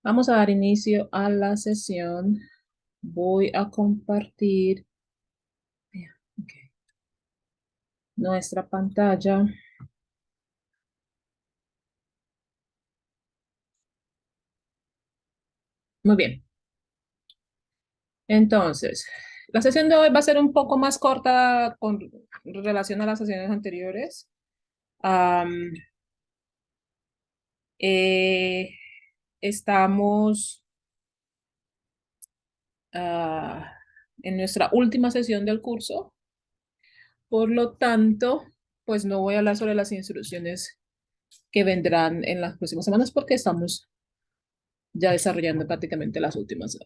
Vamos a dar inicio a la sesión. Voy a compartir ok, nuestra pantalla. Muy bien. Entonces, la sesión de hoy va a ser un poco más corta con relación a las sesiones anteriores. Am, eh, estamos ah, en nuestra última sesión del curso. Por lo tanto, pues no voy a hablar sobre las instrucciones que vendrán en las próximas semanas porque estamos ya desarrollando prácticamente las últimas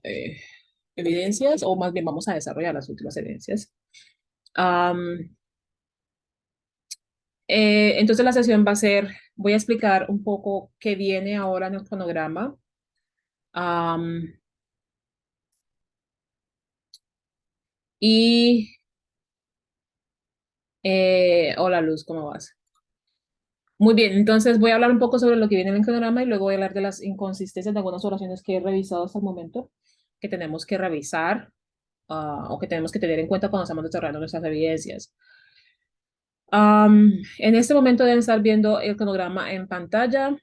evidencias, o más bien vamos a desarrollar las últimas evidencias. Am, entonces la sesión va a ser, voy a explicar un poco qué viene ahora en el cronograma. Am, y hola Luz, ¿cómo vas? Muy bien, entonces voy a hablar un poco sobre lo que viene en el cronograma y luego voy a hablar de las inconsistencias de algunas oraciones que he revisado hasta el momento, que tenemos que revisar o que tenemos que tener en cuenta cuando estamos desarrollando nuestras evidencias. En este momento deben estar viendo el cronograma en pantalla.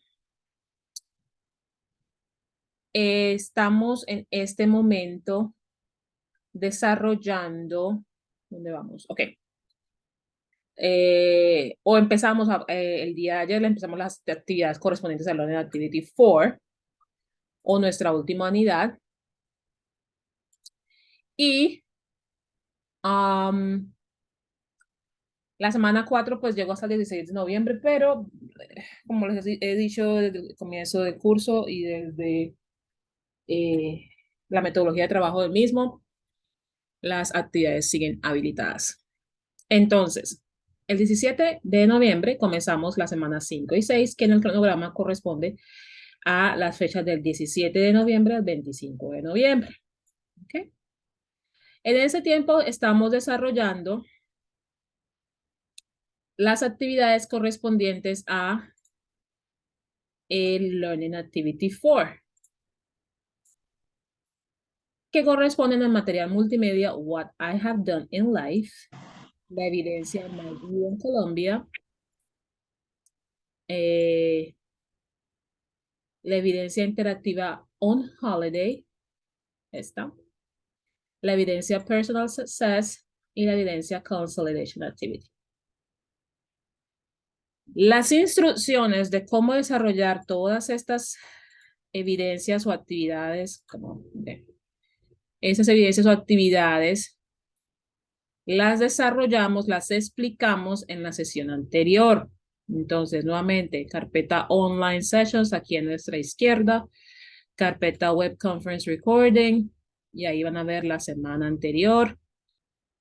Estamos en este momento desarrollando, ¿dónde vamos? Ok. O empezamos el día de ayer, empezamos las actividades correspondientes al Learning Activity 4 o nuestra última unidad. Y la semana 4 pues llegó hasta el 16 de noviembre, pero como les he dicho desde el comienzo del curso y desde eh, la metodología de trabajo del mismo, las actividades siguen habilitadas. Entonces, el 17 de noviembre comenzamos las semanas 5 y 6, que en el cronograma corresponde a las fechas del 17 de noviembre al 25 de noviembre. ¿Okay? En ese tiempo estamos desarrollando las actividades correspondientes a el Learning Activity 4, que corresponden al material multimedia What I Have Done in Life, la evidencia My View en Colombia, eh, la evidencia interactiva On Holiday, esta, la evidencia Personal Success y la evidencia Consolidation Activity. Las instrucciones de cómo desarrollar todas estas evidencias o actividades, como esas evidencias o actividades, las desarrollamos, las explicamos en la sesión anterior. Entonces, nuevamente, carpeta Online Sessions aquí a nuestra izquierda, carpeta Web Conference Recording, y ahí van a ver la semana anterior,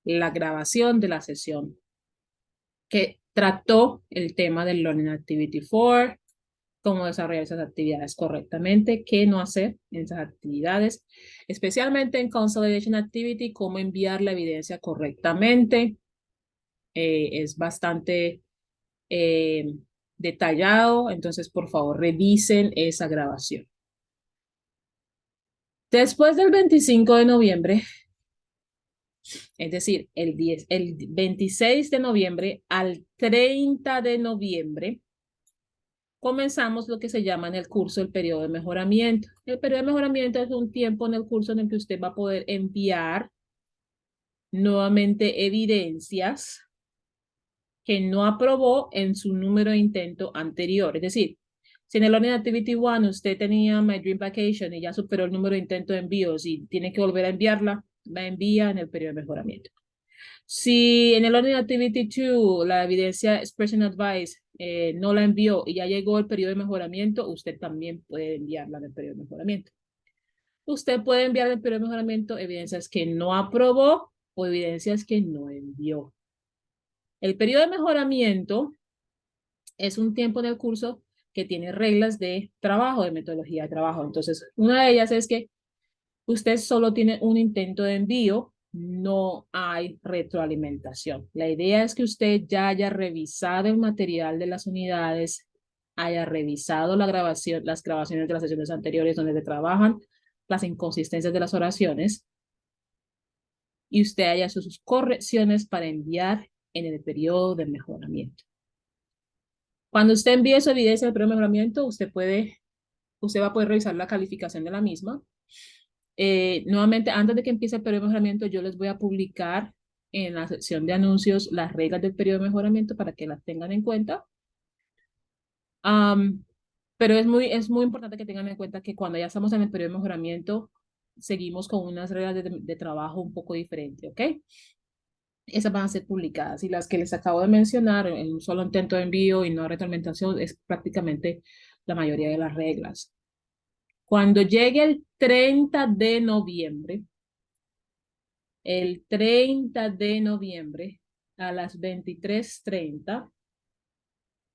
la grabación de la sesión que trató el tema del Learning Activity 4, cómo desarrollar esas actividades correctamente, qué no hacer en esas actividades, especialmente en Consolidation Activity, cómo enviar la evidencia correctamente. Es bastante detallado, entonces por favor revisen esa grabación. Después del 25 de noviembre, es decir, el 26 de noviembre al 30 de noviembre, comenzamos lo que se llama en el curso el periodo de mejoramiento. El periodo de mejoramiento es un tiempo en el curso en el que usted va a poder enviar nuevamente evidencias que no aprobó en su número de intento anterior. Es decir, si en el Learning Activity 1 usted tenía My Dream Vacation y ya superó el número de intento de envíos y tiene que volver a enviarla, la envía en el periodo de mejoramiento. Si en el Learning Activity 2 la evidencia Expression Advice no la envió y ya llegó el periodo de mejoramiento, usted también puede enviarla en el periodo de mejoramiento. Usted puede enviar en el periodo de mejoramiento evidencias que no aprobó o evidencias que no envió. El periodo de mejoramiento es un tiempo en el curso que tiene reglas de trabajo, de metodología de trabajo. Entonces, una de ellas es que usted solo tiene un intento de envío, no hay retroalimentación. La idea es que usted ya haya revisado el material de las unidades haya revisado la grabación, las grabaciones de las sesiones anteriores donde se trabajan las inconsistencias de las oraciones y usted haya hecho sus correcciones para enviar en el periodo de mejoramiento. Cuando usted envíe su evidencia del periodo de mejoramiento, usted va a poder revisar la calificación de la misma. Nuevamente, antes de que empiece el periodo de mejoramiento, yo les voy a publicar en la sección de anuncios las reglas del periodo de mejoramiento para que las tengan en cuenta. Pero es muy importante que tengan en cuenta que cuando ya estamos en el periodo de mejoramiento, seguimos con unas reglas de trabajo un poco diferentes, ¿ok? Esas van a ser publicadas y las que les acabo de mencionar, en un solo intento de envío y no retroalimentación, es prácticamente la mayoría de las reglas. Cuando llegue el 30 de noviembre a las 23:30,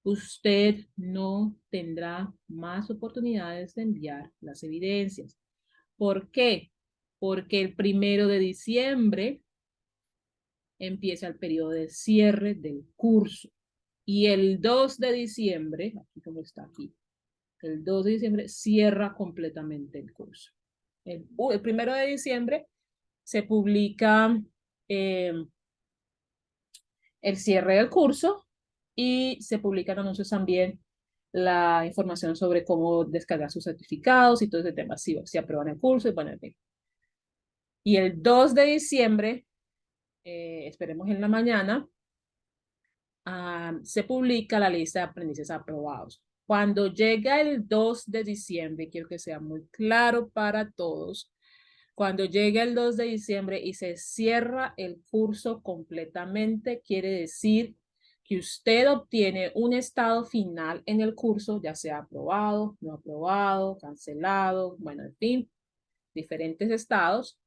usted no tendrá más oportunidades de enviar las evidencias. ¿Por qué? Porque el 1 de diciembre empieza el periodo de cierre del curso. Y el 2 de diciembre, aquí como está aquí, el 2 de diciembre cierra completamente el curso. El 1 de diciembre se publica eh, el cierre del curso y se publican anuncios también la información sobre cómo descargar sus certificados y todo ese tema, si aprueban el curso y bueno, en fin. Y el 2 de diciembre, esperemos en la mañana, se publica la lista de aprendices aprobados. Cuando llega el 2 de diciembre, quiero que sea muy claro para todos, cuando llega el 2 de diciembre y se cierra el curso completamente, quiere decir que usted obtiene un estado final en el curso, ya sea aprobado, no aprobado, cancelado, bueno, en fin, diferentes estados.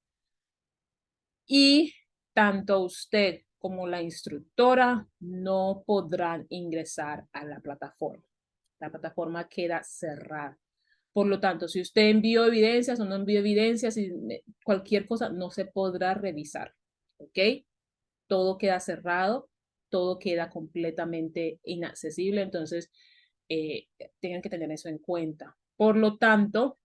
Y tanto usted como la instructora no podrán ingresar a la plataforma. La plataforma queda cerrada. Por lo tanto, si usted envió evidencias o no envió evidencias, cualquier cosa no se podrá revisar. ¿Ok? Todo queda cerrado, todo queda completamente inaccesible. Entonces, tienen que tener eso en cuenta. Por lo tanto,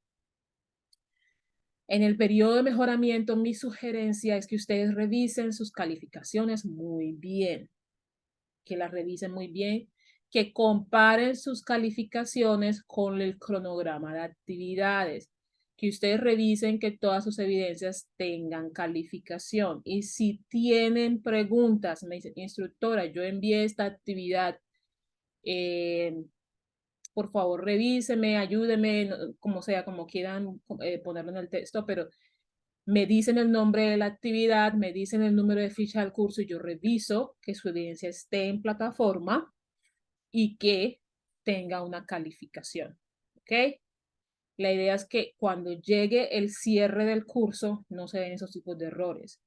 en el periodo de mejoramiento, mi sugerencia es que ustedes revisen sus calificaciones muy bien, que las revisen muy bien, que comparen sus calificaciones con el cronograma de actividades, que ustedes revisen que todas sus evidencias tengan calificación. Y si tienen preguntas, me dicen, instructora, yo envié esta actividad, por favor revíseme, ayúdeme, como sea, como quieran ponerlo en el texto, pero me dicen el nombre de la actividad, me dicen el número de ficha del curso y yo reviso que su evidencia esté en plataforma y que tenga una calificación. ¿Ok? La idea es que cuando llegue el cierre del curso no se den esos tipos de errores.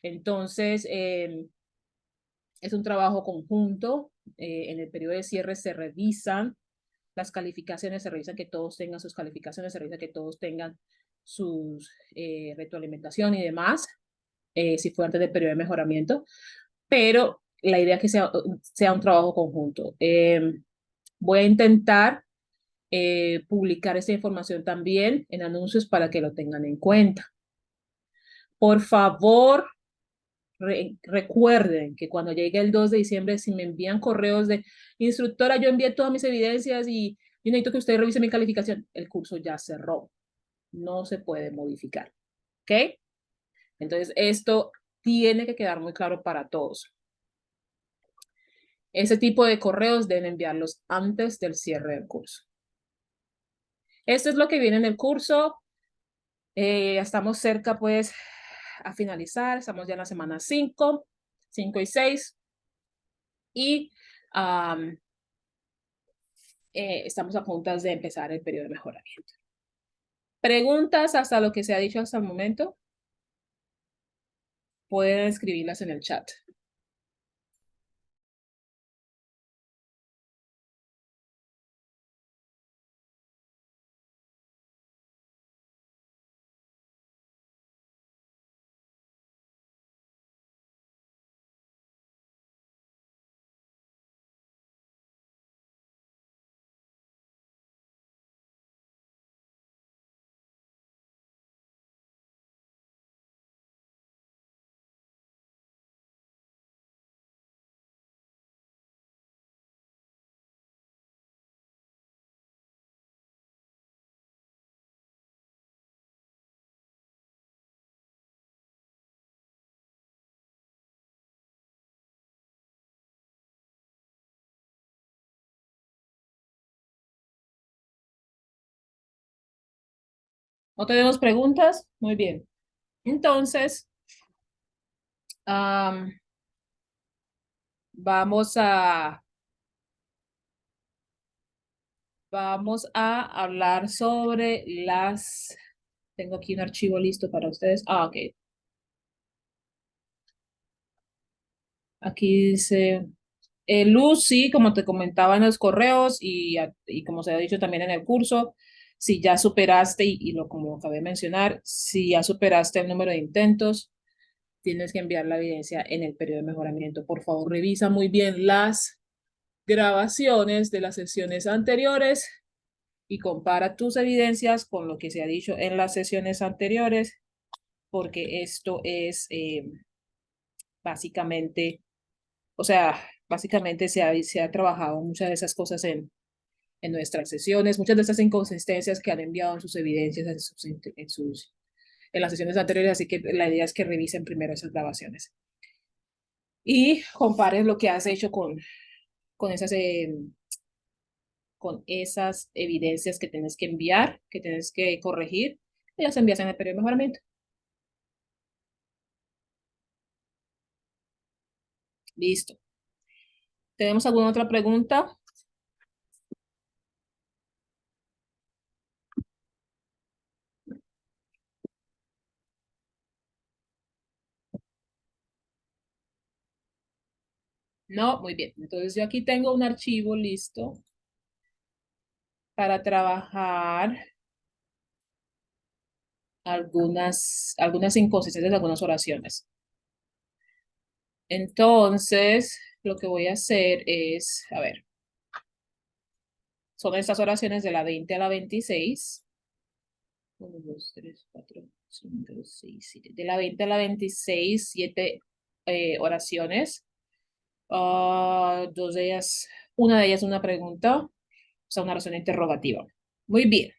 Entonces, es un trabajo conjunto. En el periodo de cierre se revisan las calificaciones, se revisa que todos tengan sus calificaciones, se revisa que todos tengan sus retroalimentación y demás, si fue antes del periodo de mejoramiento, pero la idea es que sea un trabajo conjunto. Voy a intentar publicar esta información también en anuncios para que lo tengan en cuenta. Por favor, recuerden que cuando llegue el 2 de diciembre, si me envían correos de instructora, yo envié todas mis evidencias y yo necesito que usted revise mi calificación, el curso ya cerró. No se puede modificar. ¿Ok? Entonces, esto tiene que quedar muy claro para todos. Ese tipo de correos deben enviarlos antes del cierre del curso. Esto es lo que viene en el curso. Estamos cerca, pues, a finalizar. Estamos ya en la semana 5 y 6. Y estamos a punto de empezar el periodo de mejoramiento. ¿Preguntas hasta lo que se ha dicho hasta el momento? Pueden escribirlas en el chat. ¿No tenemos preguntas? Muy bien. Entonces, am, vamos a, vamos a hablar sobre las... Tengo aquí un archivo listo para ustedes. Ah, ok. Aquí dice, Luz, sí, como te comentaba en los correos y como se ha dicho también en el curso, si ya superaste, y lo como acabé de mencionar, si ya superaste el número de intentos, tienes que enviar la evidencia en el periodo de mejoramiento. Por favor, revisa muy bien las grabaciones de las sesiones anteriores y compara tus evidencias con lo que se ha dicho en las sesiones anteriores, porque esto es básicamente, o sea, básicamente se ha trabajado muchas de esas cosas en nuestras sesiones, muchas de esas inconsistencias que han enviado en sus evidencias en las sesiones anteriores, así que la idea es que revisen primero esas grabaciones y comparen lo que has hecho con con esas evidencias que tienes que enviar, que tienes que corregir, y las envías en el periodo de mejoramiento. Listo. ¿Tenemos alguna otra pregunta? No, muy bien. Entonces yo aquí tengo un archivo listo para trabajar algunas inconsistencias de algunas oraciones. Entonces, lo que voy a hacer es, a ver, son estas oraciones de la 20 a la 26. 1, 2, 3, 4, 5, 6, 7. De la 20 a la 26, 7 oraciones. Dos de ellas, una de ellas es una pregunta, o sea, una oración interrogativa. Muy bien.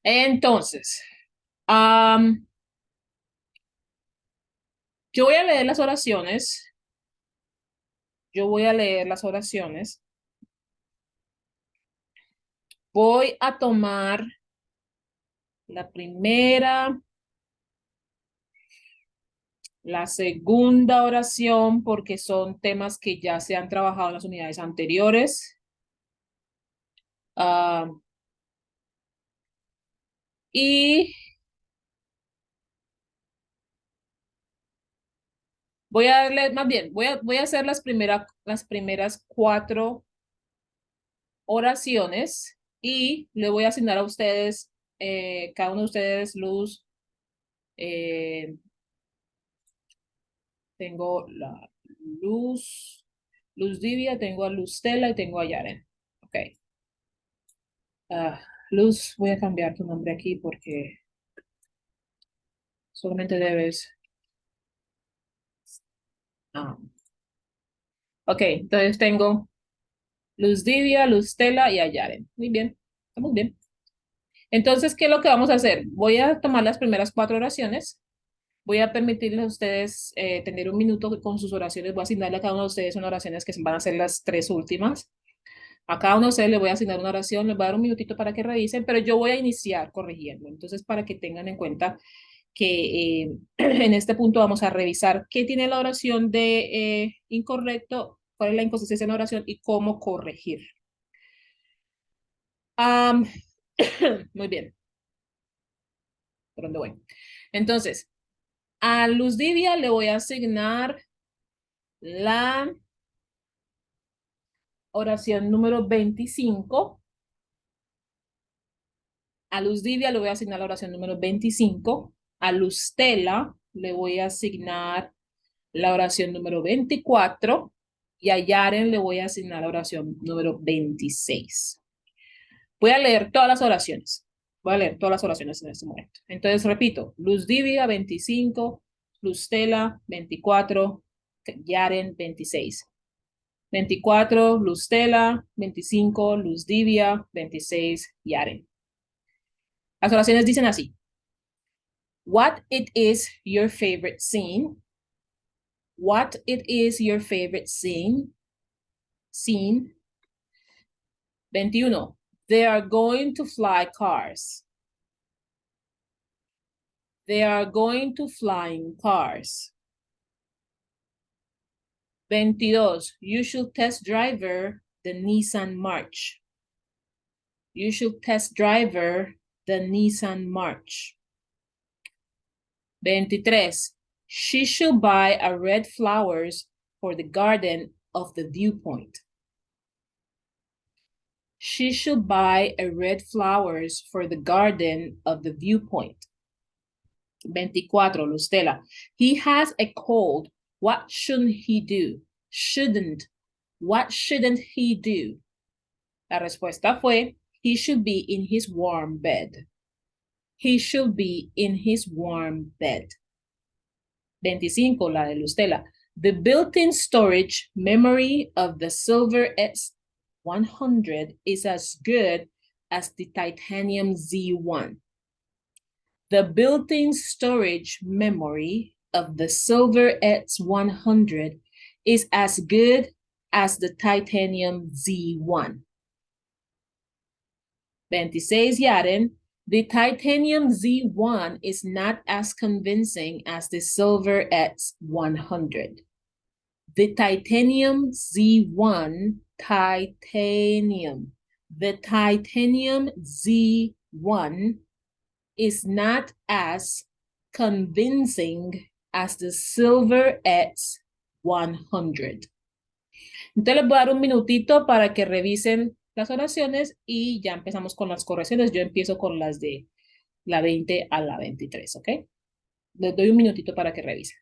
Entonces, am, yo voy a leer las oraciones. Yo voy a leer las oraciones. Voy a tomar la primera, la segunda oración, porque son temas que ya se han trabajado en las unidades anteriores. Ah, y voy a darle, más bien, voy a hacer las primeras cuatro oraciones y le voy a asignar a ustedes, cada uno de ustedes, Luz, eh, tengo la Luz, Luz Divia, tengo a Luz Stella y tengo a Yaren. Ok. Ah, Luz, voy a cambiar tu nombre aquí porque solamente debes. Ah. Ok, entonces tengo Luz Divia, Luz Stella y a Yaren. Muy bien, estamos bien. Entonces, ¿qué es lo que vamos a hacer? Voy a tomar las primeras cuatro oraciones. Voy a permitirles a ustedes tener un minuto con sus oraciones. Voy a asignarle a cada uno de ustedes unas oraciones que van a ser las tres últimas. A cada uno de ustedes les voy a asignar una oración, les voy a dar un minutito para que revisen, pero yo voy a iniciar corrigiendo. Entonces, para que tengan en cuenta que en este punto vamos a revisar qué tiene la oración de incorrecto, cuál es la inconsistencia en la oración y cómo corregir. Um, muy bien, ¿por dónde voy? Entonces, a Luz Divia le voy a asignar la oración número 25. A Luz Divia le voy a asignar la oración número 25. A Luz Tela le voy a asignar la oración número 24. Y a Yaren le voy a asignar la oración número 26. Voy a leer todas las oraciones. Voy a leer todas las oraciones en este momento. Entonces, repito, Luz Divia 25, Luz Tela 24, Yaren 26. 24, Luz Tela, 25, Luz Divia, 26, Yaren. Las oraciones dicen así. What it is your favorite scene? What it is your favorite scene? Scene. 21. They are going to fly cars. They are going to flying cars. 22. You should test driver the Nissan March. You should test driver the Nissan March. 23. She should buy a red flowers for the garden of the viewpoint. She should buy a red flowers for the garden of the viewpoint. 24, Lustela. He has a cold. What shouldn't he do? Shouldn't. What shouldn't he do? La respuesta fue, he should be in his warm bed. He should be in his warm bed. 25, la de Lustela. The built-in storage memory of the Silver S100 is as good as the Titanium Z1. The built-in storage memory of the Silver S100 is as good as the Titanium Z1. 26, Yaren. The Titanium Z1 is not as convincing as the Silver S100. The Titanium Z1, the Titanium Z1 is not as convincing as the Silver S100. Entonces les voy a dar un minutito para que revisen las oraciones y ya empezamos con las correcciones. Yo empiezo con las de la 20 a la 23, ¿ok? Les doy un minutito para que revisen.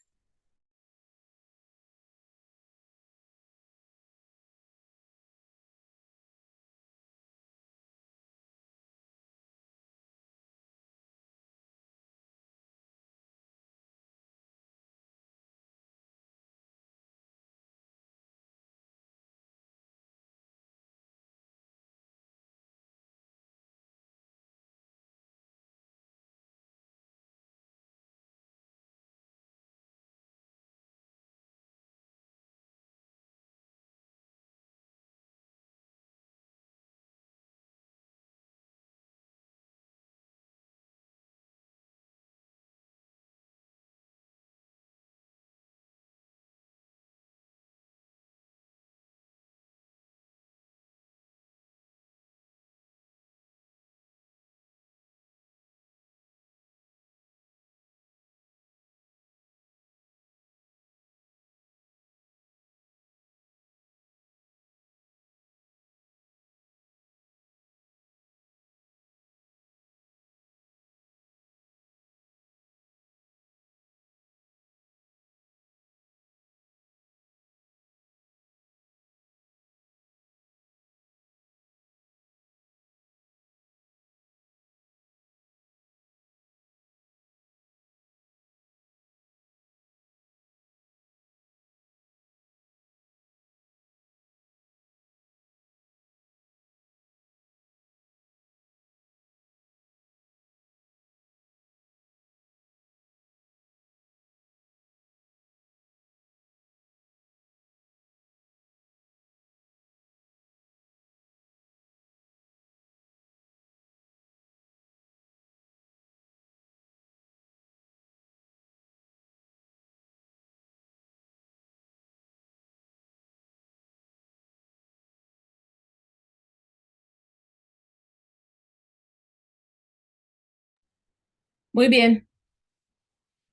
Muy bien.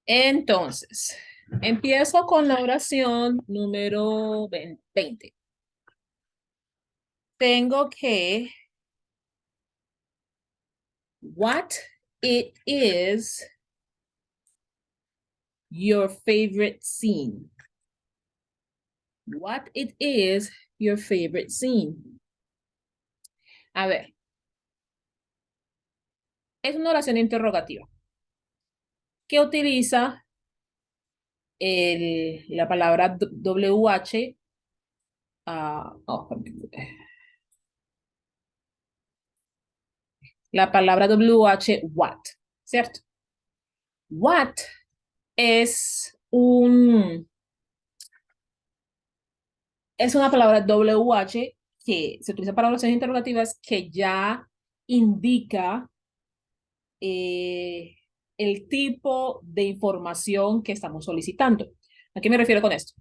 Entonces, empiezo con la oración número 20. Tengo que, what it is your favorite scene. What it is your favorite scene. A ver, es una oración interrogativa que utiliza la palabra WH. La palabra WH, what, ¿cierto? What es es una palabra WH que se utiliza para oraciones interrogativas que ya indica el tipo de información que estamos solicitando. ¿A qué me refiero con esto?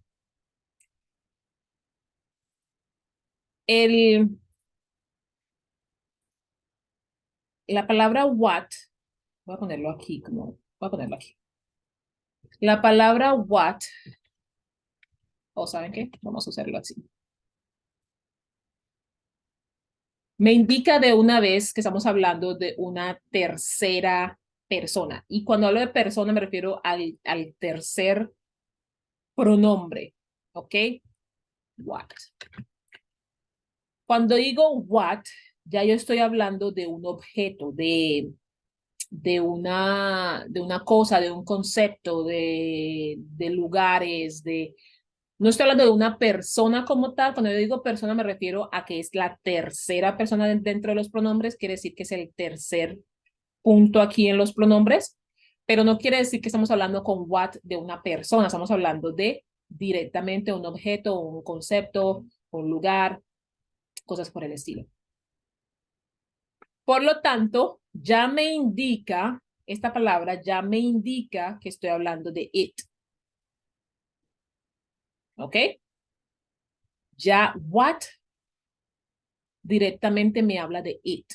La palabra what, voy a ponerlo aquí, voy a ponerlo aquí. La palabra what, o ¿saben qué? Vamos a hacerlo así. Me indica de una vez que estamos hablando de una tercera persona. Y cuando hablo de persona me refiero al tercer pronombre. ¿Ok? What. Cuando digo what, ya yo estoy hablando de un objeto, de una cosa, de un concepto, de lugares, no estoy hablando de una persona como tal. Cuando yo digo persona me refiero a que es la tercera persona dentro de los pronombres, quiere decir que es el tercer punto aquí en los pronombres, pero no quiere decir que estamos hablando con what de una persona, estamos hablando de directamente un objeto, un concepto, un lugar, cosas por el estilo. Por lo tanto, ya me indica, esta palabra ya me indica que estoy hablando de it. ¿Ok? Ya what directamente me habla de it.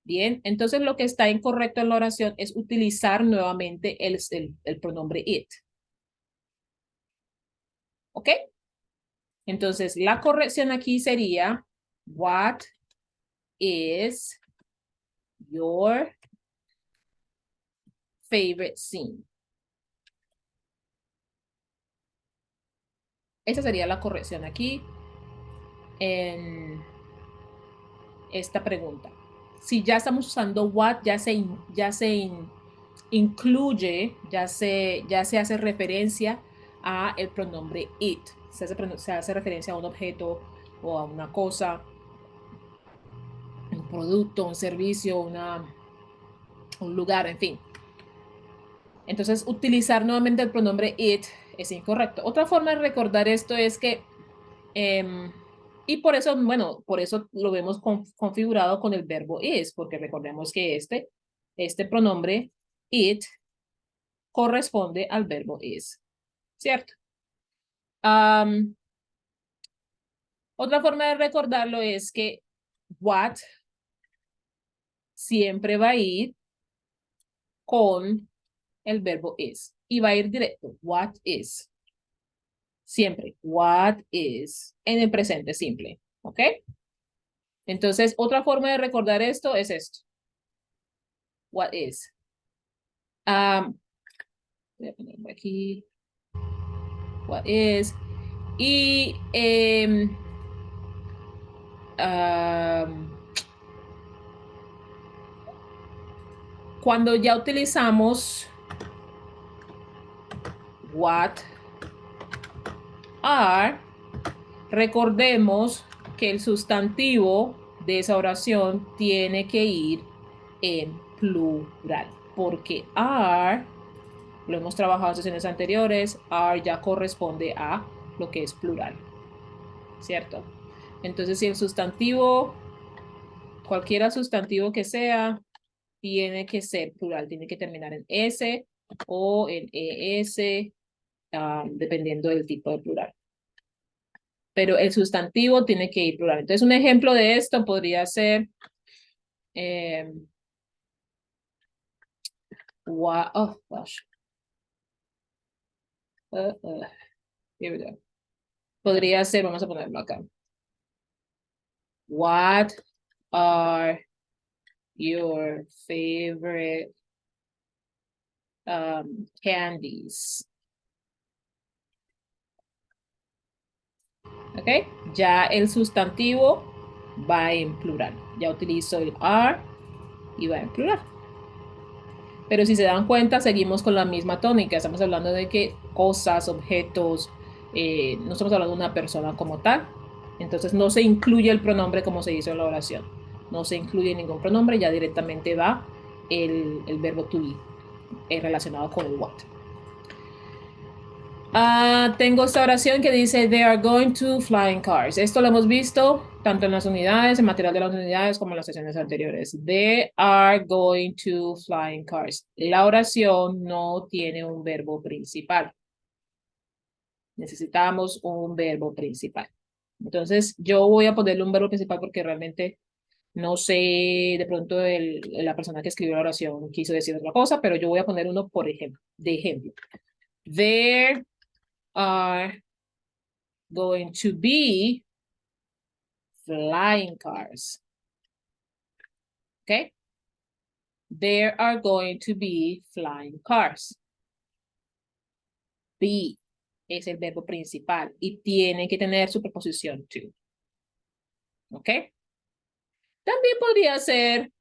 Bien, entonces lo que está incorrecto en la oración es utilizar nuevamente el pronombre it. ¿Ok? Entonces la corrección aquí sería, what is your favorite scene? Esa sería la corrección aquí en esta pregunta. Si ya estamos usando what, incluye, ya se hace referencia a el pronombre it. Se hace referencia a un objeto o a una cosa, un producto, un servicio, un lugar, en fin. Entonces, utilizar nuevamente el pronombre it es incorrecto. Otra forma de recordar esto es que, y por eso, bueno, por eso lo vemos configurado con el verbo is, porque recordemos que este pronombre it corresponde al verbo is, ¿cierto? Otra forma de recordarlo es que what siempre va a ir con el verbo is y va a ir directo. What is. Siempre. What is. En el presente simple. ¿Ok? Entonces, otra forma de recordar esto es esto. What is. Voy a ponerlo aquí. What is. Y cuando ya utilizamos what are, recordemos que el sustantivo de esa oración tiene que ir en plural, porque are, lo hemos trabajado en sesiones anteriores, are ya corresponde a lo que es plural, ¿cierto? Entonces, si el sustantivo, cualquiera sustantivo que sea, tiene que ser plural, tiene que terminar en S o en ES, dependiendo del tipo de plural. Pero el sustantivo tiene que ir plural. Entonces, un ejemplo de esto podría ser oh, gosh. Here we go. Podría ser, vamos a ponerlo acá. What are your favorite candies? ¿Ok? Ya el sustantivo va en plural. Ya utilizo el are y va en plural. Pero si se dan cuenta, seguimos con la misma tónica. Estamos hablando de que cosas, objetos, no estamos hablando de una persona como tal. Entonces no se incluye el pronombre como se hizo en la oración. No se incluye ningún pronombre, ya directamente va el verbo to be relacionado con el what. Tengo esta oración que dice, they are going to flying cars. Esto lo hemos visto tanto en las unidades, en material de las unidades, como en las sesiones anteriores. They are going to flying cars. La oración no tiene un verbo principal. Necesitamos un verbo principal. Entonces, yo voy a ponerle un verbo principal porque realmente no sé, de pronto la persona que escribió la oración quiso decir otra cosa, pero yo voy a poner uno por ejemplo, de ejemplo. There are going to be flying cars. Okay? There are going to be flying cars. Be es el verbo principal y tiene que tener su preposición to. ¿Ok? También podría ser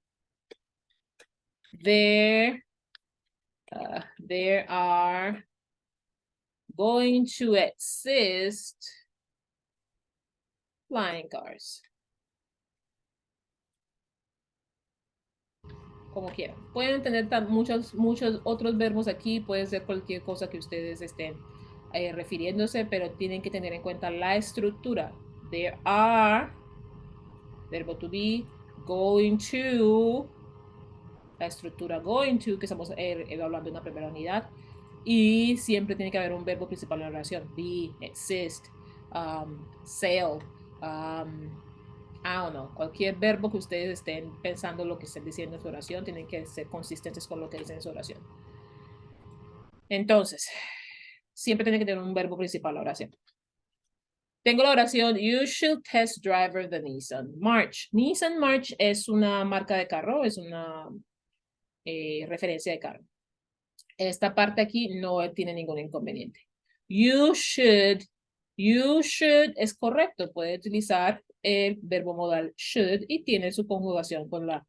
there are going to exist flying cars. Como quieran. Pueden tener muchos otros verbos aquí, puede ser cualquier cosa que ustedes estén refiriéndose, pero tienen que tener en cuenta la estructura. There are, verbo to be, going to, la estructura going to, que estamos hablando de una primera unidad, y siempre tiene que haber un verbo principal en la oración. Be, exist, sail, I don't know, cualquier verbo que ustedes estén pensando lo que estén diciendo en su oración, tienen que ser consistentes con lo que dicen en su oración. Entonces, siempre tiene que tener un verbo principal en la oración. Tengo la oración, you should test drive the Nissan March. Nissan March es una marca de carro, es una referencia de carro. Esta parte aquí no tiene ningún inconveniente. You should es correcto, puede utilizar el verbo modal should y tiene su conjugación con la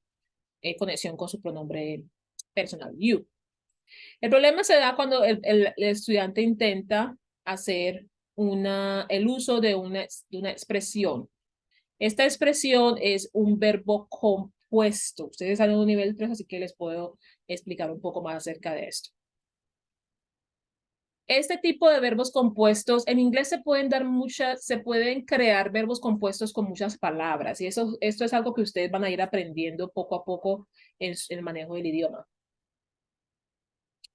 conexión con su pronombre personal, you. El problema se da cuando el estudiante intenta hacer el uso de una expresión. Esta expresión es un verbo compuesto. Ustedes están en un nivel 3, así que les puedo explicar un poco más acerca de esto. Este tipo de verbos compuestos, en inglés se pueden crear verbos compuestos con muchas palabras y esto es algo que ustedes van a ir aprendiendo poco a poco en el manejo del idioma.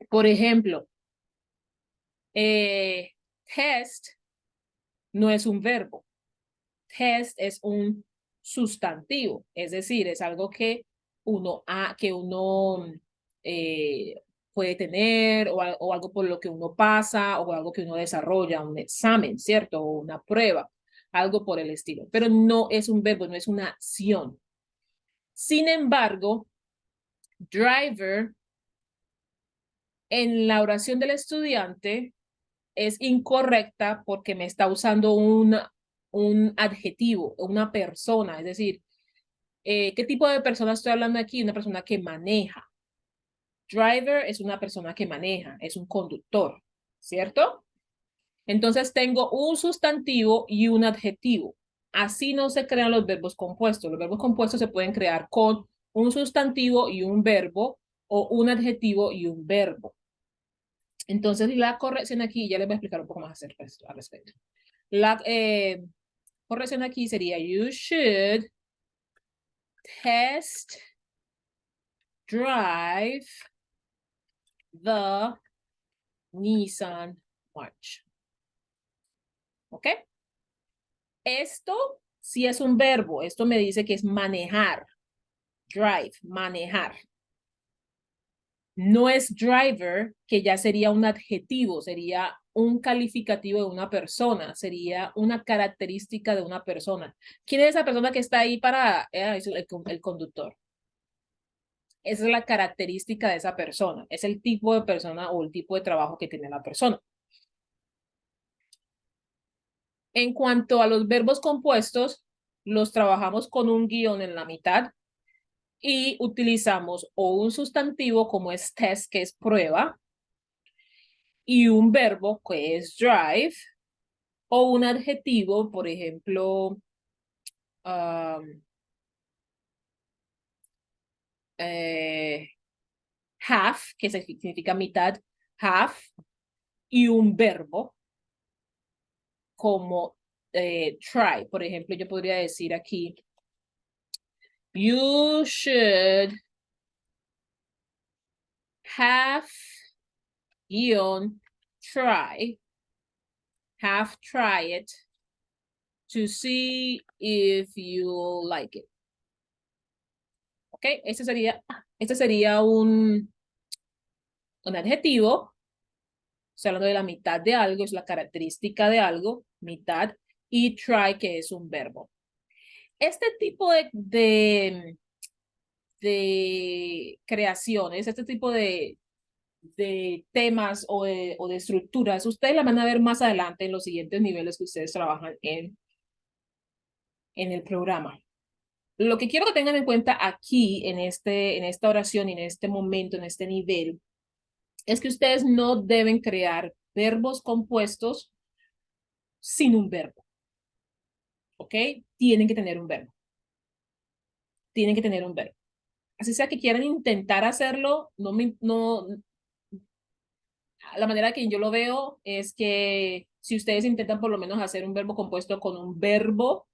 Por ejemplo, test no es un verbo, test es un sustantivo, es decir, es algo que uno puede tener o algo por lo que uno pasa o algo que uno desarrolla, un examen, ¿cierto? O una prueba, algo por el estilo, pero no es un verbo, no es una acción. Sin embargo, driver en la oración del estudiante es incorrecta porque me está usando un adjetivo, una persona, es decir, ¿qué tipo de persona estoy hablando aquí? Una persona que maneja. Driver es una persona que maneja, es un conductor, ¿cierto? Entonces tengo un sustantivo y un adjetivo. Así no se crean los verbos compuestos. Los verbos compuestos se pueden crear con un sustantivo y un verbo o un adjetivo y un verbo. Entonces la corrección aquí, ya les voy a explicar un poco más al respecto. La corrección aquí sería you should test drive the Nissan March. ¿Ok? Esto sí es un verbo. Esto me dice que es manejar. Drive, manejar. No es driver, que ya sería un adjetivo, sería un calificativo de una persona, sería una característica de una persona. ¿Quién es esa persona que está ahí para el conductor? Esa es la característica de esa persona. Es el tipo de persona o el tipo de trabajo que tiene la persona. En cuanto a los verbos compuestos, los trabajamos con un guión en la mitad y utilizamos o un sustantivo como es test, que es prueba, y un verbo que es drive, o un adjetivo, por ejemplo, half, que significa mitad, half, y un verbo como try. Por ejemplo, yo podría decir aquí, you should have try it to see if you like it. ¿Ok? Este sería un adjetivo. Estoy hablando de la mitad de algo, es la característica de algo, mitad, y try, que es un verbo. Este tipo de creaciones, este tipo de temas o de estructuras, ustedes la van a ver más adelante en los siguientes niveles que ustedes trabajan en el programa. Lo que quiero que tengan en cuenta aquí, en esta oración y en este momento, en este nivel, es que ustedes no deben crear verbos compuestos sin un verbo. ¿Ok? Tienen que tener un verbo. Tienen que tener un verbo. Así sea que quieran intentar hacerlo, la manera que yo lo veo es que si ustedes intentan por lo menos hacer un verbo compuesto con un verbo,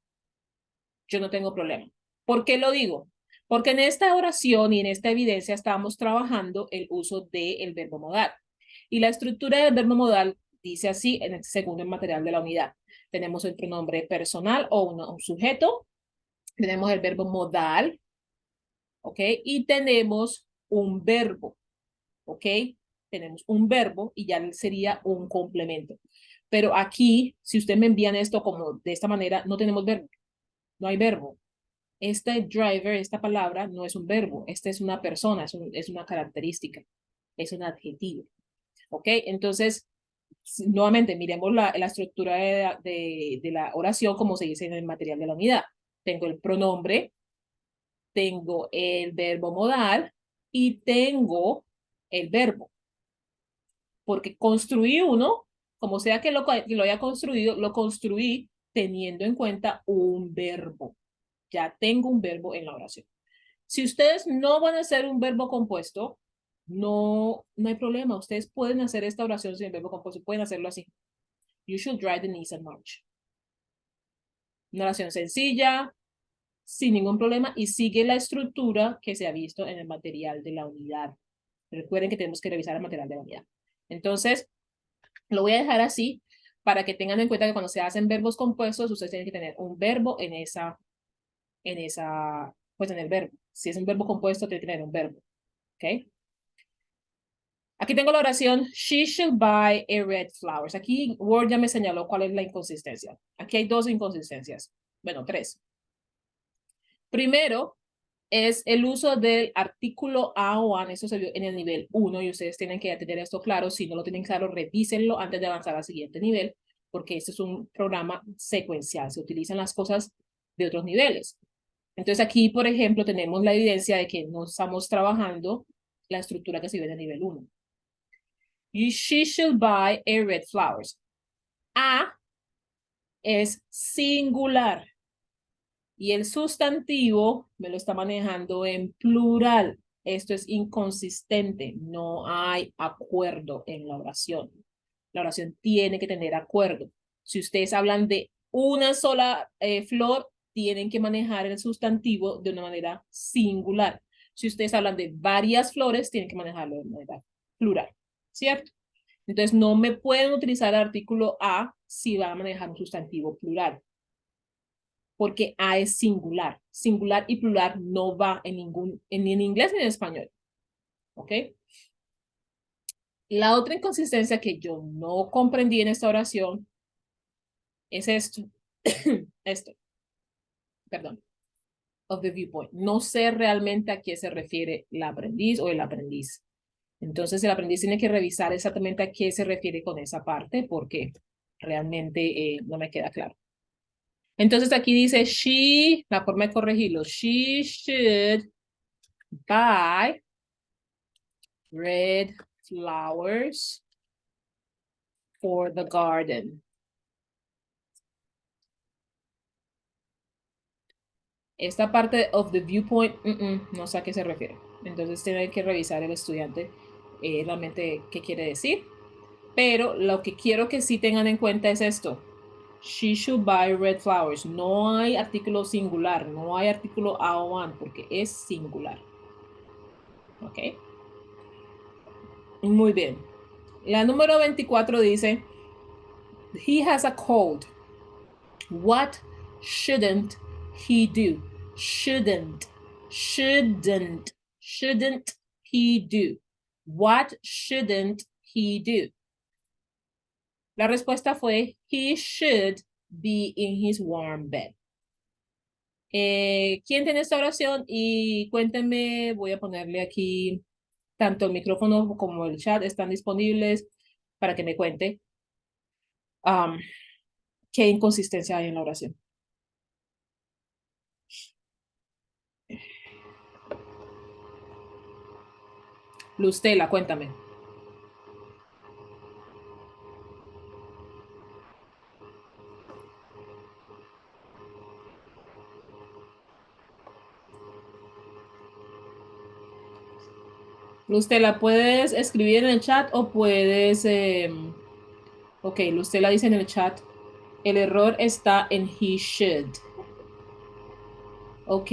yo no tengo problema. ¿Por qué lo digo? Porque en esta oración y en esta evidencia estamos trabajando el uso del verbo modal. Y la estructura del verbo modal dice así en el segundo material de la unidad. Tenemos el pronombre personal o un sujeto. Tenemos el verbo modal. ¿Ok? Y tenemos un verbo. ¿Ok? Tenemos un verbo y ya sería un complemento. Pero aquí, si ustedes me envían esto como de esta manera, no tenemos verbo. No hay verbo. Este driver, esta palabra, no es un verbo. Esta es una persona, es una característica, es un adjetivo. ¿Ok? Entonces, nuevamente, miremos la estructura de la oración como se dice en el material de la unidad. Tengo el pronombre, tengo el verbo modal y tengo el verbo. Porque construí uno, como sea que lo haya construido, lo construí teniendo en cuenta un verbo. Ya tengo un verbo en la oración. Si ustedes no van a hacer un verbo compuesto, no hay problema. Ustedes pueden hacer esta oración sin verbo compuesto. Pueden hacerlo así. You should drive the Nissan March. Una oración sencilla, sin ningún problema, y sigue la estructura que se ha visto en el material de la unidad. Recuerden que tenemos que revisar el material de la unidad. Entonces, lo voy a dejar así para que tengan en cuenta que cuando se hacen verbos compuestos, ustedes tienen que tener un verbo pues en el verbo. Si es un verbo compuesto, tiene que tener un verbo. ¿Ok? Aquí tengo la oración, she should buy a red flowers. Aquí Word ya me señaló cuál es la inconsistencia. Aquí hay dos inconsistencias. Bueno, tres. Primero, es el uso del artículo a o an. Eso se vio en el nivel 1 y ustedes tienen que tener esto claro. Si no lo tienen claro, revísenlo antes de avanzar al siguiente nivel, porque este es un programa secuencial. Se utilizan las cosas de otros niveles. Entonces aquí, por ejemplo, tenemos la evidencia de que no estamos trabajando la estructura que se ve en el nivel 1. She should buy a red flowers. A es singular y el sustantivo me lo está manejando en plural. Esto es inconsistente. No hay acuerdo en la oración. La oración tiene que tener acuerdo. Si ustedes hablan de una sola flor, tienen que manejar el sustantivo de una manera singular. Si ustedes hablan de varias flores, tienen que manejarlo de manera plural. ¿Cierto? Entonces, no me pueden utilizar el artículo a si van a manejar un sustantivo plural. Porque a es singular. Singular y plural no va ni en inglés ni en español. ¿Ok? La otra inconsistencia que yo no comprendí en esta oración es esto. Esto. Perdón. Of the viewpoint. No sé realmente a qué se refiere la aprendiz o el aprendiz. Entonces el aprendiz tiene que revisar exactamente a qué se refiere con esa parte porque realmente no me queda claro. Entonces aquí dice she, la forma de corregirlo, she should buy red flowers for the garden. Esta parte of the viewpoint, no sé a qué se refiere. Entonces tiene que revisar el estudiante realmente qué quiere decir. Pero lo que quiero que sí tengan en cuenta es esto. She should buy red flowers. No hay artículo singular, no hay artículo a one porque es singular. ¿Ok? Muy bien. La número 24 dice, he has a cold. What shouldn't he do? Shouldn't he do? What shouldn't he do? La respuesta fue, he should be in his warm bed. ¿Quién tiene esta oración? Y cuéntenme, voy a ponerle aquí, tanto el micrófono como el chat están disponibles para que me cuente qué inconsistencia hay en la oración. Lustela, cuéntame. Lustela, ¿puedes escribir en el chat o puedes... ok, Lustela dice en el chat, el error está en he should. Ok,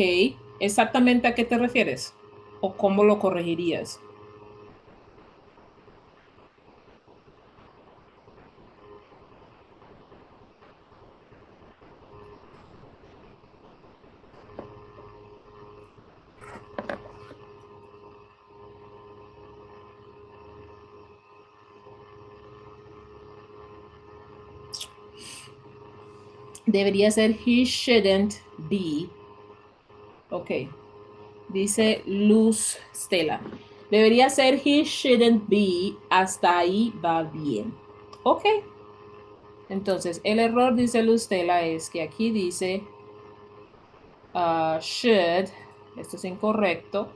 ¿exactamente a qué te refieres? ¿O cómo lo corregirías? Debería ser he shouldn't be. Ok, dice Luz Stella. Debería ser he shouldn't be. Hasta ahí va bien. Ok. Entonces, el error, dice Luz Stella, es que aquí dice should. Esto es incorrecto.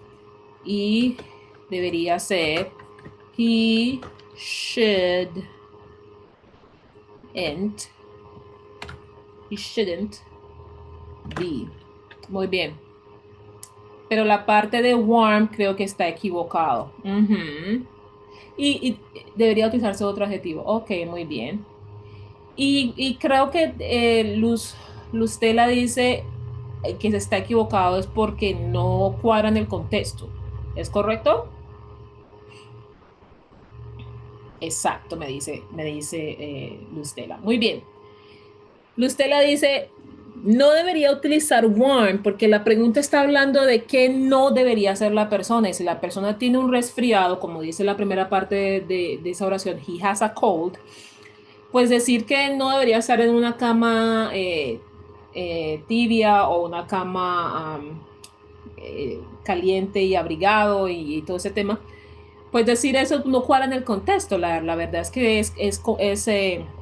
Y debería ser he shouldn't. He shouldn't be. Muy bien. Pero la parte de warm creo que está equivocado. Y debería utilizarse otro adjetivo. Ok, muy bien. Y creo que Lustela dice que se está equivocado es porque no cuadra en el contexto. ¿Es correcto? Exacto, me dice Lustela. Muy bien. Lustela dice, no debería utilizar warm porque la pregunta está hablando de qué no debería hacer la persona. Y si la persona tiene un resfriado, como dice la primera parte de esa oración, he has a cold, pues decir que no debería estar en una cama tibia o una cama caliente y abrigado y todo ese tema, pues decir eso no cuadra en el contexto. La verdad es que es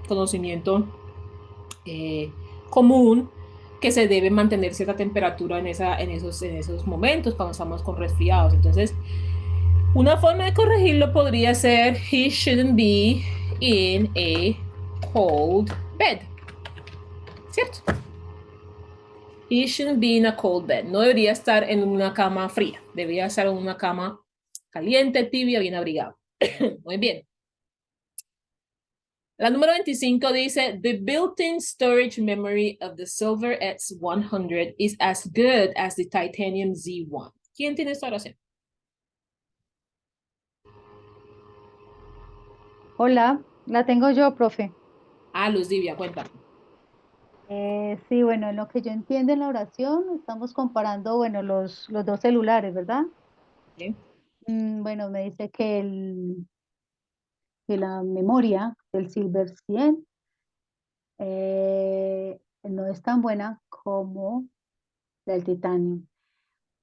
conocimiento común que se debe mantener cierta temperatura en esos momentos cuando estamos con resfriados. Entonces, una forma de corregirlo podría ser he shouldn't be in a cold bed. ¿Cierto? He shouldn't be in a cold bed. No debería estar en una cama fría. Debería estar en una cama caliente, tibia, bien abrigada. Muy bien. La número 25 dice, the built-in storage memory of the Silver X100 is as good as the Titanium Z1. ¿Quién tiene esta oración? Hola, la tengo yo, profe. Luz Divia, cuéntame. Sí, bueno, en lo que yo entiendo en la oración, estamos comparando, bueno, los dos celulares, ¿verdad? ¿Sí? Bueno, me dice que la memoria del Silver 100 no es tan buena como la del titanio.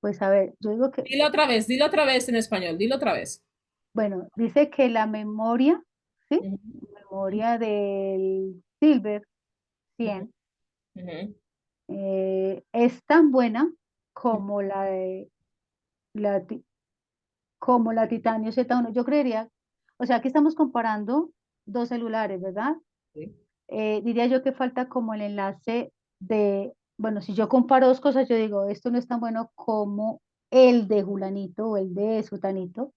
Pues a ver, yo digo que, Dilo otra vez en español, dilo otra vez. bueno, dice que la memoria, ¿sí? Uh Memoria del Silver -huh, 100 uh -huh. es tan buena como la, ti- como la Titanio Z1. Yo creería, o sea, aquí estamos comparando dos celulares, ¿verdad? Sí. Diría yo que falta como el enlace bueno, si yo comparo dos cosas, yo digo, esto no es tan bueno como el de Julanito o el de Sutanito.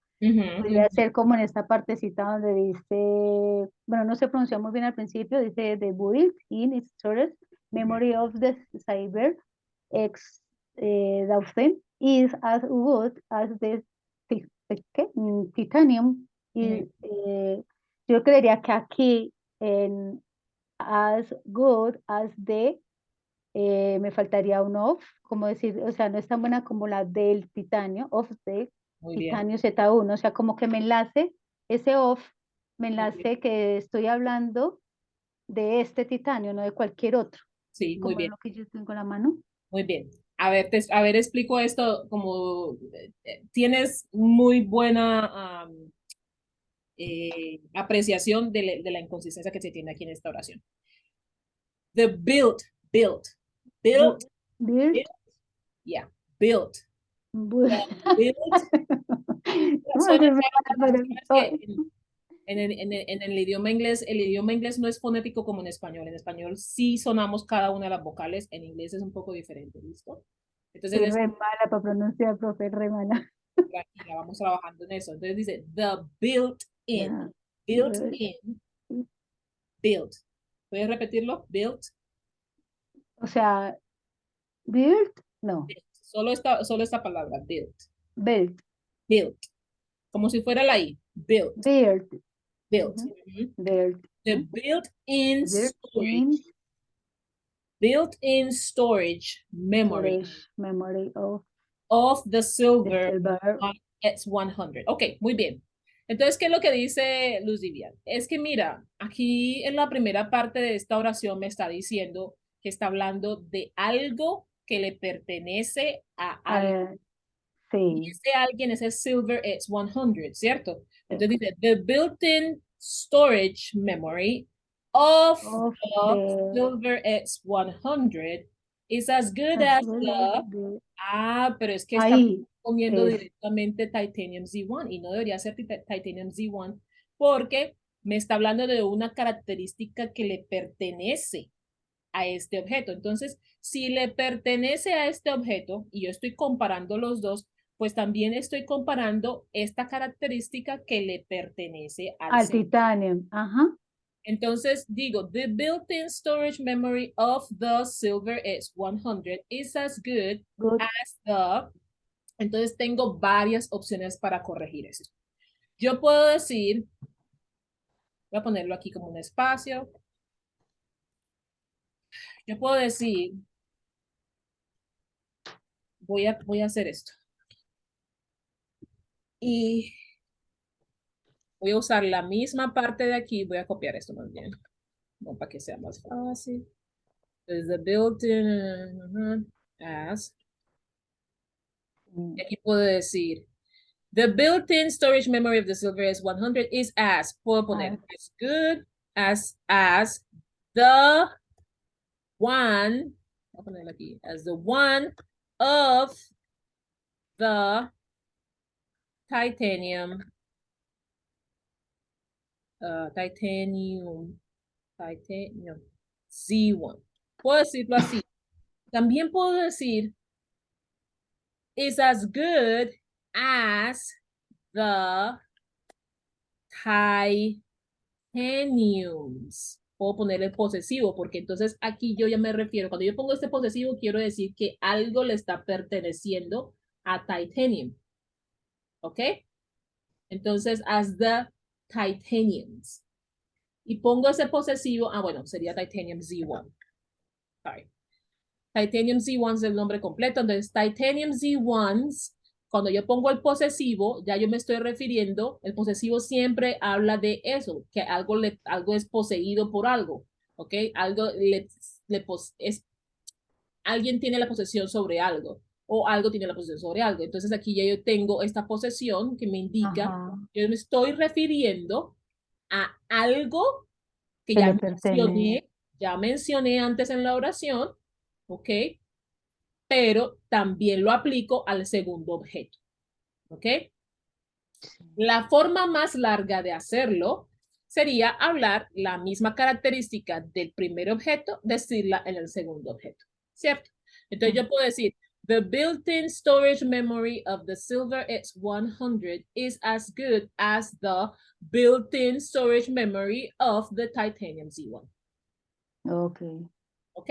Podría ujú. ser como en esta partecita donde dice, bueno, no se pronuncia muy bien al principio, dice the built-in storage memory of the cyber X 1000 is as good as the ¿qué? Titanium. Ujú. Y yo creería que aquí en as good as the me faltaría un off, como decir, o sea, no es tan buena como la del titanio, off de Muy bien, titanio Z1, o sea, como que me enlace ese off, me muy bien. enlace que estoy hablando de este titanio, no de cualquier otro, Sí, muy como bien, lo que yo tengo en la mano. muy bien. A ver, a ver, explico esto como tienes muy buena apreciación de la inconsistencia que se tiene aquí en esta oración. The built, built, built, Build, built, yeah, built. build. The built ¿Cómo suena se llama? raro porque tú Pero, sabes que en el idioma inglés no es fonético como en español. En español sí sonamos cada una de las vocales, en inglés es un poco diferente, ¿listo? Entonces, soy re mala para pronunciar, profe, re mala. tranquila, vamos trabajando en eso. Entonces dice, the built-in, Ya. built-in, built. ¿Puedes repetirlo? Built, O sea, build, no, built. Solo esta palabra, built, build, built. Como si fuera la I, built, build, built. ujú, Ujú. build, The ujú, built-in build in storage, built-in storage memory storage memory of of the the silver silver. X100. Ok, muy bien. Entonces, ¿qué es lo que dice Luz Vivian? Es que mira, aquí en la primera parte de esta oración me está diciendo que está hablando de algo que le pertenece a alguien. Y Sí, ese alguien es el Silver X100, ¿cierto? Entonces ex- dice, the built-in storage memory of of the the Silver X100 is as good as as well as the... the Ah, pero es que está ahí poniendo es directamente Titanium Z1 y no debería ser Titanium Z1 porque me está hablando de una característica que le pertenece a este objeto. Entonces, si le pertenece a este objeto y yo estoy comparando los dos, pues también estoy comparando esta característica que le pertenece al al ser. titanium. Ajá, Entonces digo, the built-in storage memory of the Silver X100 is as good good. as the... Entonces tengo varias opciones para corregir esto. Yo puedo decir, voy a ponerlo aquí como un espacio, yo puedo decir, voy a hacer esto. Y voy a usar la misma parte de aquí, voy a copiar esto más bien, no, para que sea más fácil. Entonces, the built-in as, y Mm, aquí puedo decir, the built-in storage memory of the Silver S100 is as, puedo poner, ah, as good as the one, voy a ponerlo aquí, as the one of the titanium, titanium, titanium Z1. Puedo decirlo así. También puedo decir is as good as the titaniums. Puedo ponerle posesivo porque entonces aquí yo ya me refiero, cuando yo pongo este posesivo, quiero decir que algo le está perteneciendo a titanium. ¿Ok? Entonces, as the titaniums. Y pongo ese posesivo, bueno, sería titanium Z1. Sorry. Titanium Z1 es el nombre completo. Entonces, Titanium Z1s, cuando yo pongo el posesivo, ya yo me estoy refiriendo, el posesivo siempre habla de eso, que algo es poseído por algo, ¿ok? Algo alguien tiene la posesión sobre algo o algo tiene la posesión sobre algo. Entonces, aquí ya yo tengo esta posesión que me indica, ajá, yo me estoy refiriendo a algo que que le pertenece. ya mencioné antes en la oración, ¿ok? Pero también lo aplico al segundo objeto. ¿Ok? La forma más larga de hacerlo sería hablar la misma característica del primer objeto, decirla en el segundo objeto. ¿Cierto? Entonces yo puedo decir, The built-in storage memory of the Silver X100 is as good as the built-in storage memory of the Titanium Z1. Ok. ¿Ok?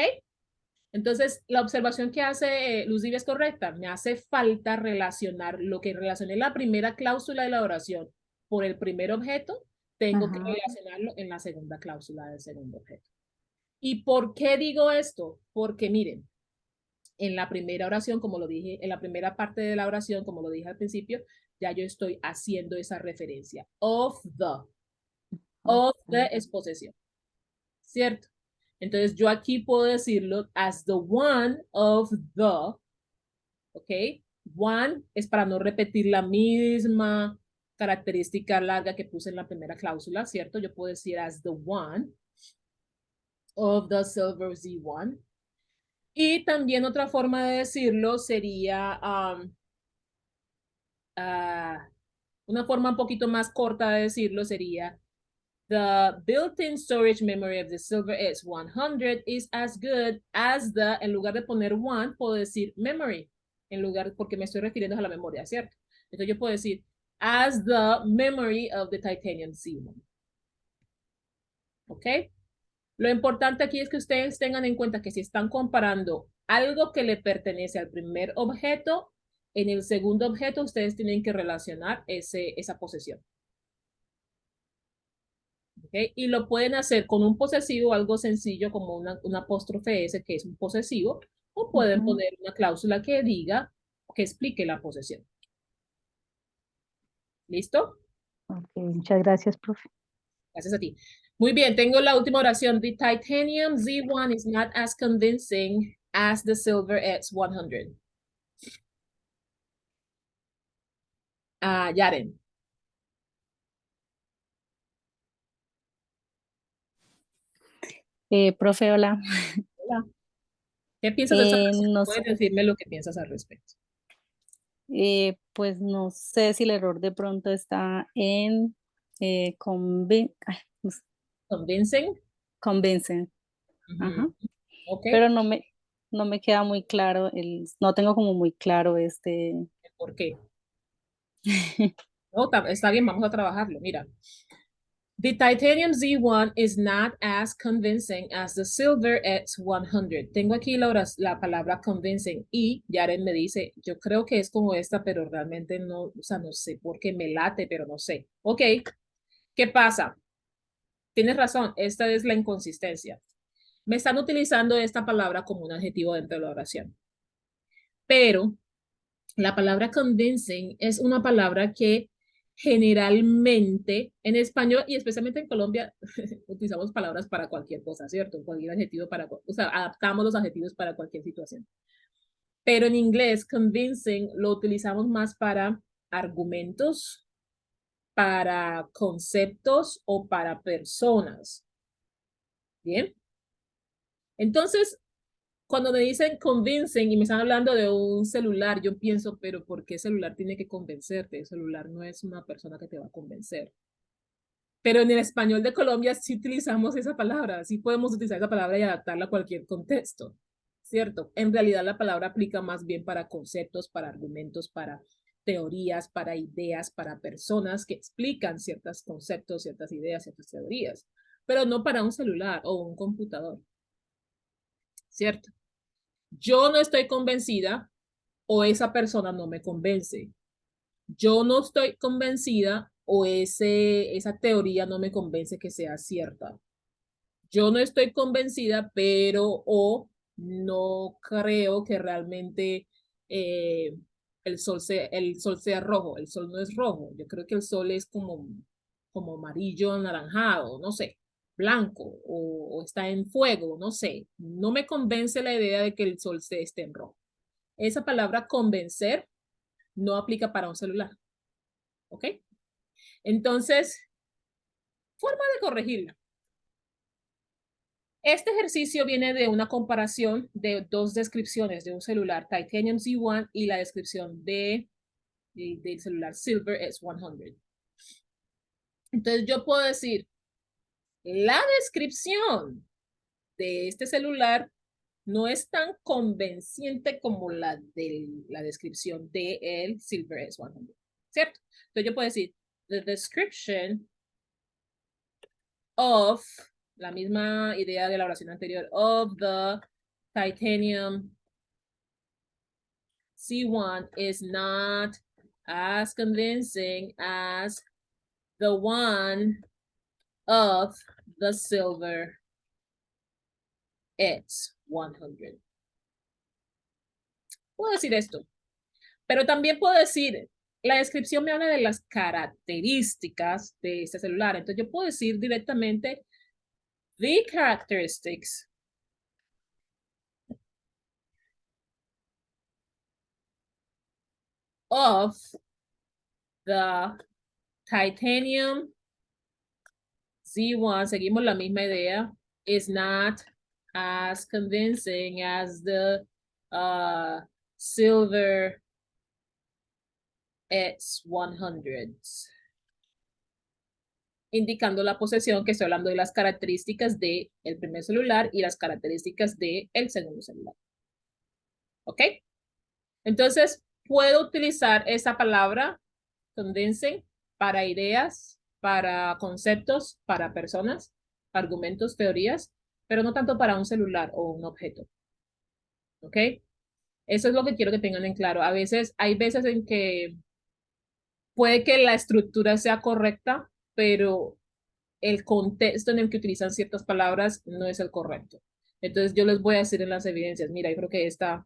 Entonces, la observación que hace Luz Livia es correcta. Me hace falta relacionar lo que relacioné en la primera cláusula de la oración por el primer objeto, tengo que Ajá. relacionarlo en la segunda cláusula del segundo objeto. ¿Y por qué digo esto? Porque miren, en la primera oración, como lo dije, en la primera parte de la oración, como lo dije al principio, ya yo estoy haciendo esa referencia. Of the es posesión, ¿cierto? Entonces yo aquí puedo decirlo as the one of the, ¿ok? One es para no repetir la misma característica larga que puse en la primera cláusula, ¿cierto? Yo puedo decir as the one of the Silver Z1. Y también otra forma de decirlo sería una forma un poquito más corta de decirlo sería the built-in storage memory of the Silver X100 is as good as the, en lugar de poner one, puedo decir memory, en lugar, porque me estoy refiriendo a la memoria, ¿cierto? Entonces yo puedo decir as the memory of the Titanium Z1. ¿Ok? Lo importante aquí es que ustedes tengan en cuenta que si están comparando algo que le pertenece al primer objeto, en el segundo objeto ustedes tienen que relacionar esa posesión. ¿Okay? Y lo pueden hacer con un posesivo, algo sencillo como una apóstrofe S, que es un posesivo, o pueden Ujú. poner una cláusula que diga, que explique la posesión. ¿Listo? Ok, muchas gracias, profe. Gracias a ti. Muy bien, tengo la última oración. The Titanium Z1 is not as convincing as the Silver X100. Yaren. Profe, hola. Hola. ¿Qué piensas de esta oración? No sé, Puedes decirme lo que piensas al respecto. pues no sé si el error de pronto está en no sé, Convincing. convincing, Ujú. ajá, Ok. pero no me queda muy claro, no tengo como muy claro ¿Por qué? No, está bien, vamos a trabajarlo. Mira. The Titanium Z1 is not as convincing as the Silver X100. Tengo aquí la palabra convincing y Yaren me dice, yo creo que es como esta, pero realmente no, o sea, no sé por qué me late, pero no sé. Ok, ¿qué pasa? Tienes razón, esta es la inconsistencia. Me están utilizando esta palabra como un adjetivo dentro de la oración, pero la palabra convincing es una palabra que generalmente en español y especialmente en Colombia utilizamos palabras para cualquier cosa, ¿cierto? Cualquier adjetivo o sea, adaptamos los adjetivos para cualquier situación. Pero en inglés, convincing lo utilizamos más para argumentos, para conceptos o para personas. ¿Bien? Entonces, cuando me dicen convincing y me están hablando de un celular, yo pienso, pero ¿por qué celular tiene que convencerte? El celular no es una persona que te va a convencer. Pero en el español de Colombia sí utilizamos esa palabra, sí podemos utilizar esa palabra y adaptarla a cualquier contexto, ¿cierto? En realidad la palabra aplica más bien para conceptos, para argumentos, para teorías, para ideas, para personas que explican ciertos conceptos, ciertas ideas, ciertas teorías, pero no para un celular o un computador, ¿cierto? Yo no estoy convencida o esa persona no me convence. Yo no estoy convencida o esa teoría no me convence que sea cierta. Yo no estoy convencida, pero o no creo que realmente eh, el sol sea rojo. El sol no es rojo. Yo creo que el sol es como amarillo, anaranjado, no sé, blanco o está en fuego, no sé. No me convence la idea de que el sol esté en rojo. Esa palabra convencer no aplica para un celular, ¿ok? Entonces, forma de corregirla. Este ejercicio viene de una comparación de dos descripciones de un celular Titanium Z1 y la descripción del celular Silver S100. Entonces yo puedo decir, la descripción de este celular no es tan convenciente como la de la descripción de el Silver S100, ¿cierto? Entonces yo puedo decir, the description of, la misma idea de la oración anterior, of the titanium C1 is not as convincing as the one of the silver S100. Puedo decir esto, pero también puedo decir, la descripción me habla de las características de este celular. Entonces yo puedo decir directamente, the characteristics of the titanium Z1, seguimos la misma idea, is not as convincing as the silver S100s, indicando la posesión que estoy hablando de las características del primer celular y las características del segundo celular. ¿Ok? Entonces, puedo utilizar esa palabra, convincing, para ideas, para conceptos, para personas, argumentos, teorías, pero no tanto para un celular o un objeto. ¿Ok? Eso es lo que quiero que tengan en claro. A veces, hay veces en que puede que la estructura sea correcta, pero el contexto en el que utilizan ciertas palabras no es el correcto. Entonces yo les voy a decir en las evidencias, mira, yo creo que esta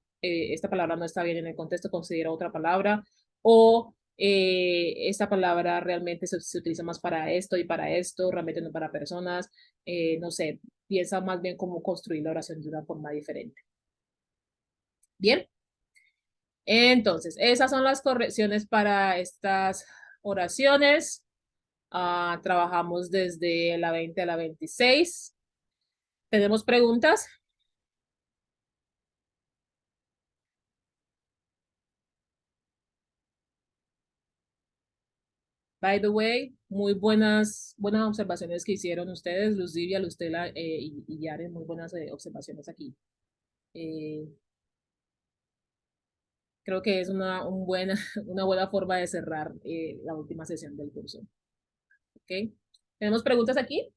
palabra no está bien en el contexto, considera otra palabra, o esta palabra realmente se utiliza más para esto y para esto, realmente no para personas, no sé, piensa más bien cómo construir la oración de una forma diferente. Bien, entonces esas son las correcciones para estas oraciones. Trabajamos desde la 20 a la 26. ¿Tenemos preguntas? By the way, muy buenas observaciones que hicieron ustedes, Luz Livia, Lustela y Yaren, muy buenas observaciones aquí. Creo que es una buena forma de cerrar la última sesión del curso. ¿Ok? ¿Tenemos preguntas aquí?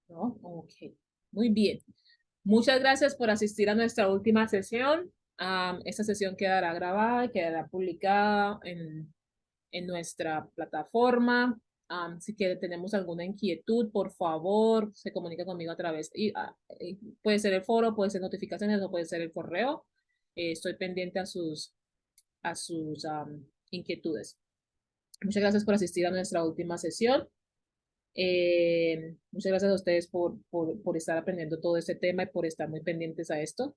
¿No? Ok. Muy bien. Muchas gracias por asistir a nuestra última sesión. Esta sesión quedará grabada y quedará publicada en nuestra plataforma. Si quieren, tenemos alguna inquietud, por favor, se comunica conmigo a través, puede ser el foro, puede ser notificaciones o puede ser el correo. Estoy pendiente a sus inquietudes. Muchas gracias por asistir a nuestra última sesión. Muchas gracias a ustedes por estar aprendiendo todo este tema y por estar muy pendientes a esto.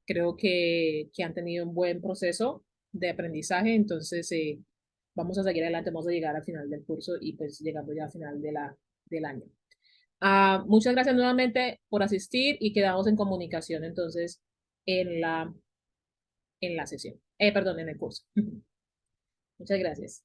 Creo que han tenido un buen proceso de aprendizaje, entonces vamos a seguir adelante, vamos a llegar al final del curso y pues llegando ya al final del año. Muchas gracias nuevamente por asistir y quedamos en comunicación entonces en la sesión, perdón, en el curso. Muchas gracias.